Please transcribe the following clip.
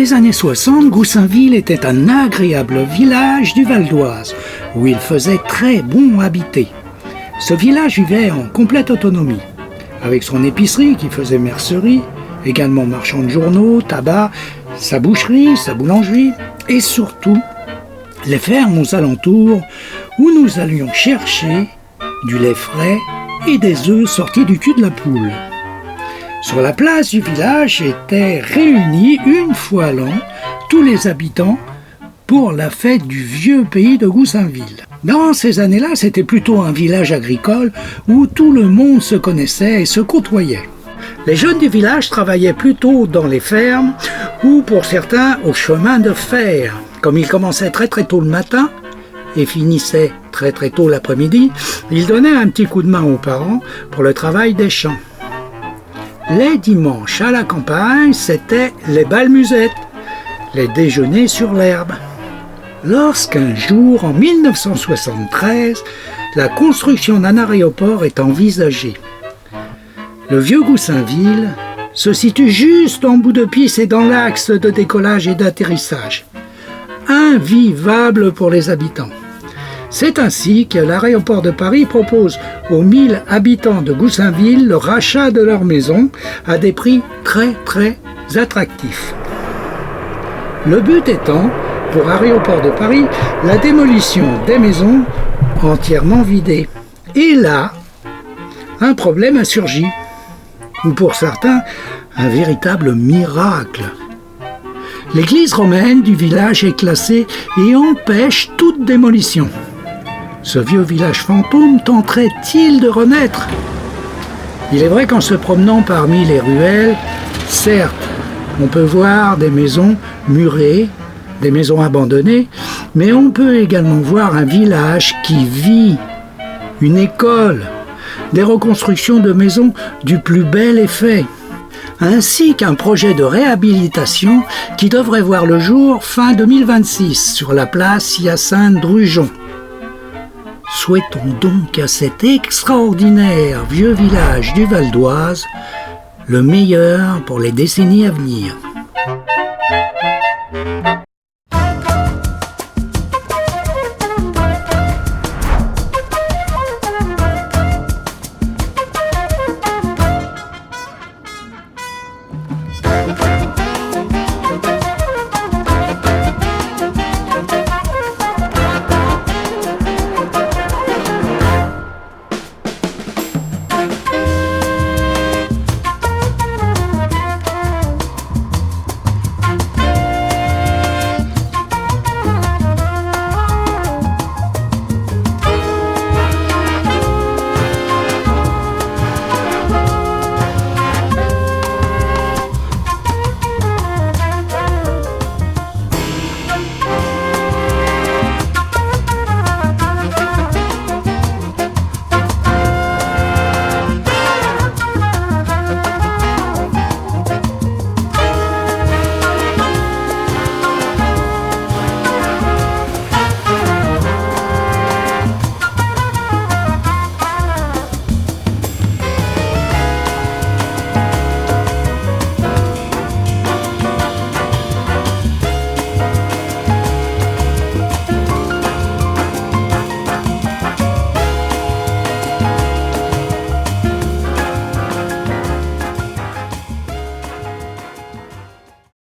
les années 60, Goussainville était un agréable village du Val d'Oise, où il faisait très bon habiter. Ce village vivait en complète autonomie, avec son épicerie qui faisait mercerie, également marchand de journaux, tabac, sa boucherie, sa boulangerie, et surtout les fermes aux alentours où nous allions chercher du lait frais et des œufs sortis du cul de la poule. Sur la place du village étaient réunis une fois l'an tous les habitants pour la fête du vieux pays de Goussainville. Dans ces années-là, c'était plutôt un village agricole où tout le monde se connaissait et se côtoyait. Les jeunes du village travaillaient plutôt dans les fermes ou pour certains au chemin de fer. Comme ils commençaient très tôt le matin et finissaient très tôt l'après-midi, ils donnaient un petit coup de main aux parents pour le travail des champs. Les dimanches à la campagne, c'était les balmusettes, les déjeuners sur l'herbe. Lorsqu'un jour, en 1973, la construction d'un aéroport est envisagée. Le vieux Goussainville se situe juste en bout de piste et dans l'axe de décollage et d'atterrissage. Invivable pour les habitants. C'est ainsi que l'aéroport de Paris propose aux 1000 habitants de Goussainville le rachat de leur maison à des prix très attractifs. Le but étant, pour Aéroport de Paris, la démolition des maisons entièrement vidées. Et là, un problème a surgi, ou pour certains, un véritable miracle. L'église romaine du village est classée et empêche toute démolition. Ce vieux village fantôme tenterait-il de renaître ? Il est vrai qu'en se promenant parmi les ruelles, certes, on peut voir des maisons murées, des maisons abandonnées, mais on peut également voir un village qui vit, une école, des reconstructions de maisons du plus bel effet, ainsi qu'un projet de réhabilitation qui devrait voir le jour fin 2026 sur la place Hyacinthe Drugeon. Souhaitons donc à cet extraordinaire vieux village du Val d'Oise le meilleur pour les décennies à venir.